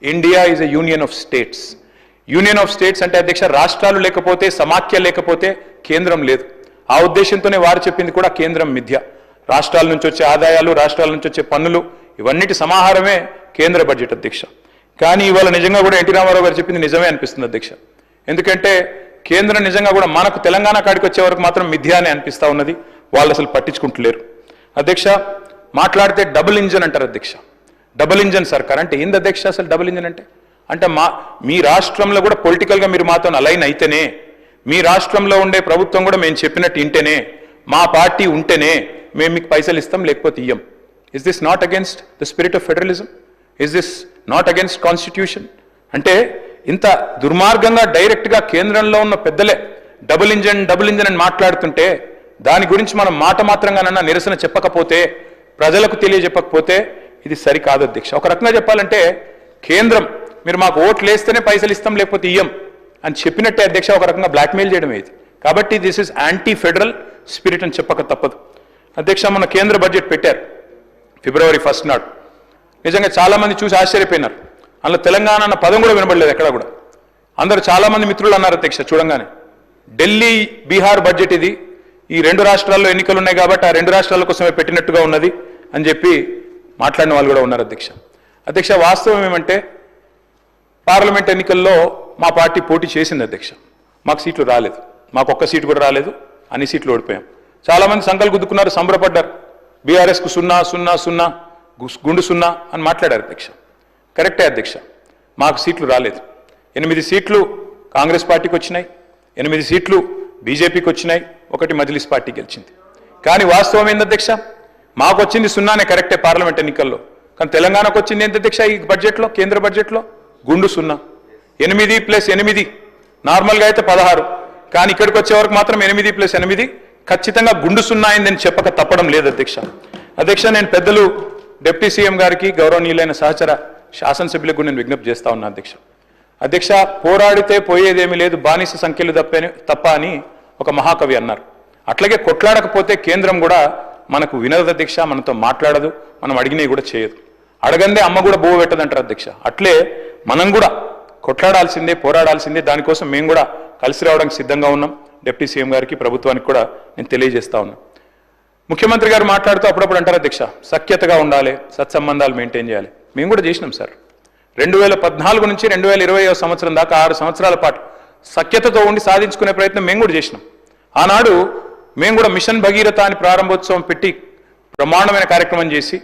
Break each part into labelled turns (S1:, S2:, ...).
S1: India is a union of states. Union of states అంటే అధ్యక్ష రాష్ట్రాలు లేకపోతే, సమాఖ్య లేకపోతే కేంద్రం లేదు. ఆ ఉద్దేశంతోనే వారు చెప్పింది కూడా కేంద్రం మిథ్య. రాష్ట్రాల నుంచి వచ్చే ఆదాయాలు, రాష్ట్రాల నుంచి వచ్చే పన్నులు, ఇవన్నిటి సమాహారమే కేంద్ర బడ్జెట్ అధ్యక్ష. కానీ ఇవాళ నిజంగా కూడా ఎన్టీ రామారావు గారు చెప్పింది నిజమే అనిపిస్తుంది అధ్యక్ష. ఎందుకంటే కేంద్రం నిజంగా కూడా మనకు తెలంగాణ కాడికి వచ్చే వరకు మాత్రం మిథ్య అని అనిపిస్తూ ఉన్నది. వాళ్ళు అసలు పట్టించుకుంటలేరు అధ్యక్ష. మాట్లాడితే డబుల్ ఇంజన్ అంటారు అధ్యక్ష. డబుల్ ఇంజన్ సర్కార్ అంటే ఏంది అధ్యక్ష? అసలు డబుల్ ఇంజన్ అంటే మీ రాష్ట్రంలో కూడా పొలిటికల్గా మీరు మాతో అలైన్ అయితేనే, మీ రాష్ట్రంలో ఉండే ప్రభుత్వం కూడా మేము చెప్పినట్టు ఇంటేనే, మా పార్టీ ఉంటేనే మేము మీకు పైసలు ఇస్తాం, లేకపోతే ఇయ్యం. Is this not against the spirit of federalism? Is this not against constitution? అంటే ఇంత దుర్మార్గంగా డైరెక్ట్గా కేంద్రంలో ఉన్న పెద్దలే డబుల్ ఇంజన్ అని మాట్లాడుతుంటే, దాని గురించి మనం మాట మాత్రంగానన్నా నిరసన చెప్పకపోతే, ప్రజలకు తెలియజెప్పకపోతే ఇది సరికాదు అధ్యక్ష. ఒక రకంగా చెప్పాలంటే కేంద్రం మీరు మాకు ఓట్లు వేస్తేనే పైసలు ఇస్తాం, లేకపోతే ఇయ్యం అని చెప్పినట్టే అధ్యక్ష. ఒక రకంగా బ్లాక్మెయిల్ చేయడం ఇది. కాబట్టి this is anti federal spirit అని చెప్పక తప్పదు అధ్యక్ష. మన కేంద్ర బడ్జెట్ పెట్టారు February 1 నాడు. నిజంగా చాలామంది చూసి ఆశ్చర్యపోయినారు. అందులో తెలంగాణ అన్న పదం కూడా వినబడలేదు ఎక్కడ కూడా. అందరూ చాలామంది మిత్రులు అన్నారు అధ్యక్ష చూడంగానే, ఢిల్లీ బీహార్ బడ్జెట్ ఇది, ఈ రెండు రాష్ట్రాల్లో ఎన్నికలు ఉన్నాయి కాబట్టి ఆ రెండు రాష్ట్రాల కోసమే పెట్టినట్టుగా ఉన్నది అని చెప్పి మాట్లాడిన వాళ్ళు కూడా ఉన్నారు అధ్యక్ష. అధ్యక్ష వాస్తవం ఏమంటే పార్లమెంట్ ఎన్నికల్లో మా పార్టీ పోటీ చేసింది అధ్యక్ష. మాకు సీట్లు రాలేదు, మాకు ఒక్క సీటు కూడా రాలేదు, అన్ని సీట్లు ఓడిపోయాం. చాలామంది సంకలు గుద్దుకున్నారు, సంబరపడ్డారు. బీఆర్ఎస్కు 0-0-0 గుండు 0 అని మాట్లాడారు అధ్యక్ష. కరెక్టే అధ్యక్ష, మాకు సీట్లు రాలేదు. 8 సీట్లు కాంగ్రెస్ పార్టీకి వచ్చినాయి, 8 సీట్లు బీజేపీకి వచ్చినాయి, 1 మజ్లిస్ పార్టీ గెలిచింది. కానీ వాస్తవం ఏంది అధ్యక్ష? మాకు వచ్చింది 0నే కరెక్టే పార్లమెంట్ ఎన్నికల్లో. కానీ తెలంగాణకు వచ్చింది ఏంటి అధ్యక్ష? ఈ బడ్జెట్లో, కేంద్ర బడ్జెట్లో గుండు 0. 8 + 8 నార్మల్గా అయితే 16, కానీ ఇక్కడికి వచ్చే వరకు మాత్రం 8 + 8 ఖచ్చితంగా గుండు 0 అయిందని చెప్పక తప్పడం లేదు అధ్యక్ష. అధ్యక్ష నేను పెద్దలు డిప్యూటీ సీఎం గారికి, గౌరవనీయులైన సహచర శాసనసభ్యులకు నేను విజ్ఞప్తి చేస్తా ఉన్నా అధ్యక్ష. అధ్యక్ష పోరాడితే పోయేదేమీ లేదు, బానిస సంఖ్యలు తప్ప అని ఒక మహాకవి అన్నారు. అట్లాగే కొట్లాడకపోతే కేంద్రం కూడా మనకు వినదు అధ్యక్ష, మనతో మాట్లాడదు, మనం అడిగినవి కూడా చేయదు. అడగందే అమ్మ కూడా బోవ పెట్టదంటారు అధ్యక్ష. అట్లే మనం కూడా కొట్లాడాల్సిందే, పోరాడాల్సిందే. దానికోసం మేము కూడా కలిసి రావడానికి సిద్ధంగా ఉన్నాం. డిప్యూటీ సీఎం గారికి, ప్రభుత్వానికి కూడా నేను తెలియజేస్తా ఉన్నా. ముఖ్యమంత్రి గారు మాట్లాడుతూ అప్పుడప్పుడు అంటారు అధ్యక్ష సఖ్యతగా ఉండాలి, సత్సంబంధాలు మెయింటైన్ చేయాలి. మేము కూడా చేసినాం సార్. 2014 నుంచి 2020 సంవత్సరం దాకా 6 సంవత్సరాల పాటు సఖ్యతతో ఉండి సాధించుకునే ప్రయత్నం మేము కూడా చేసినాం. ఆనాడు మేము కూడా మిషన్ భగీరథ అని ప్రారంభోత్సవం పెట్టి బ్రహ్మాండమైన కార్యక్రమం చేసి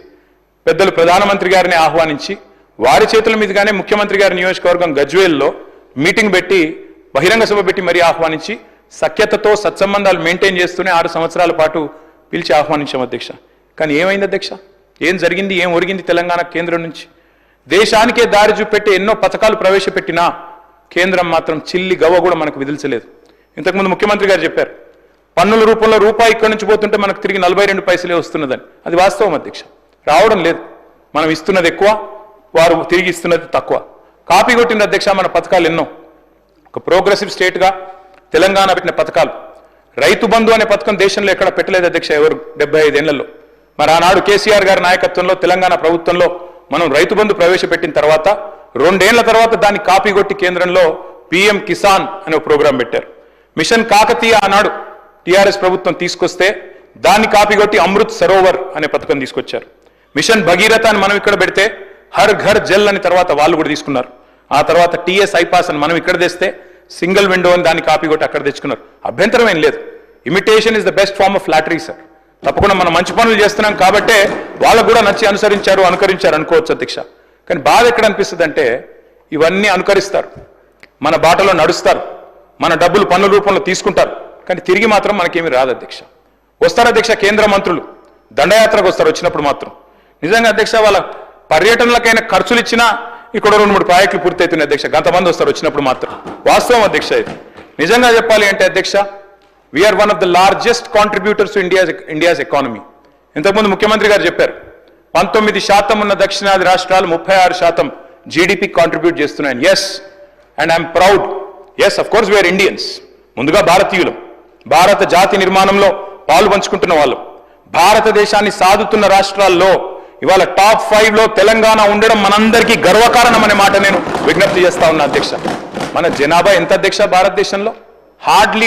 S1: పెద్దలు ప్రధానమంత్రి గారిని ఆహ్వానించి వారి చేతుల మీదుగానే ముఖ్యమంత్రి గారి నియోజకవర్గం గజ్వేల్లో మీటింగ్ పెట్టి, బహిరంగ సభ పెట్టి మరీ ఆహ్వానించి సఖ్యతతో సత్సంబంధాలు మెయింటైన్ చేస్తూనే 6 సంవత్సరాల పాటు పిలిచి ఆహ్వానించాం అధ్యక్ష. కానీ ఏమైంది అధ్యక్ష? ఏం జరిగింది, ఏం ఒరిగింది తెలంగాణ కేంద్రం నుంచి? దేశానికే దారి చూపెట్టి ఎన్నో పథకాలు ప్రవేశపెట్టినా కేంద్రం మాత్రం చిల్లి గవ్వ కూడా మనకు విధించలేదు. ఇంతకుముందు ముఖ్యమంత్రి గారు చెప్పారు పన్నుల రూపంలో రూపాయి ఇక్కడి నుంచి పోతుంటే మనకు తిరిగి 42 పైసలే వస్తున్నదని. అది వాస్తవం అధ్యక్ష, రావడం లేదు. మనం ఇస్తున్నది ఎక్కువ, వారు తిరిగి ఇస్తున్నది తక్కువ. కాపీ కొట్టిన అధ్యక్ష మన పథకాలు ఎన్నో. ఒక ప్రోగ్రెసివ్ స్టేట్గా తెలంగాణ పెట్టిన పథకాలు, రైతు బంధు అనే పథకం దేశంలో ఎక్కడ పెట్టలేదు అధ్యక్ష ఎవరు 75 ఏళ్లలో. మరి ఆనాడు కేసీఆర్ గారి నాయకత్వంలో తెలంగాణ ప్రభుత్వంలో మనం రైతు బంధు ప్రవేశపెట్టిన తర్వాత 2 ఏళ్ల తర్వాత దాన్ని కాపీ కొట్టి కేంద్రంలో PM కిసాన్ అనే ప్రోగ్రాం పెట్టారు. మిషన్ కాకతీయ ఆనాడు టీఆర్ఎస్ ప్రభుత్వం తీసుకొస్తే దాన్ని కాపీ కొట్టి అమృత్ సరోవర్ అనే పథకం తీసుకొచ్చారు. మిషన్ భగీరథ అని మనం ఇక్కడ పెడితే హర్ ఘర్ జల్ అని తర్వాత వాళ్ళు కూడా తీసుకున్నారు. ఆ తర్వాత TS ఐపాస్ అని మనం ఇక్కడ తెస్తే సింగిల్ విండో అని దాన్ని కాపీ కొట్టి అక్కడ తెచ్చుకున్నారు. అభ్యంతరం ఏం లేదు. Imitation is the best form of flattery sir. తప్పకుండా మనం మంచి పనులు చేస్తున్నాం కాబట్టే వాళ్ళకు కూడా నచ్చి అనుకరించారు అనుకోవచ్చు అధ్యక్ష. కానీ బాధ ఎక్కడ అనిపిస్తుంది అంటే ఇవన్నీ అనుకరిస్తారు, మన బాటలో నడుస్తారు, మన డబ్బులు పన్నుల రూపంలో తీసుకుంటారు, కానీ తిరిగి మాత్రం మనకేమీ రాదు అధ్యక్ష. వస్తారు అధ్యక్ష కేంద్ర మంత్రులు దండయాత్రకు వస్తారు. వచ్చినప్పుడు మాత్రం నిజంగా అధ్యక్ష వాళ్ళ పర్యటనలకైనా ఖర్చులు ఇచ్చినా ఇక్కడ 2-3 ప్రాజెక్టులు పూర్తవుతున్నాయి అధ్యక్ష. గంతమంది వస్తారు వచ్చినప్పుడు మాత్రం. వాస్తవం అధ్యక్ష ఇది. నిజంగా చెప్పాలి అంటే అధ్యక్ష we're one of the largest contributors to India's economy. ఇంతకుముందు ముఖ్యమంత్రి గారు చెప్పారు 19% ఉన్న దక్షిణాది రాష్ట్రాలు 36% జీడిపి కాంట్రిబ్యూట్ చేస్తున్నాయి. Yes, and I'm proud. Yes, of course we're Indians. ముందుగా భారతీయులం, భారత జాతి నిర్మాణంలో పాలు పంచుకుంటున్న వాళ్ళం. భారతదేశాన్ని సాదుతున్న రాష్ట్రాల్లో ఇవాళ టాప్ 5 లో తెలంగాణ ఉండడం మనందరికీ గర్వకారణం అనే మాట నేను విజ్ఞప్తి చేస్తా ఉన్నా అధ్యక్ష. మన జనాభా ఎంత అధ్యక్ష భారతదేశంలో? హార్డ్లీ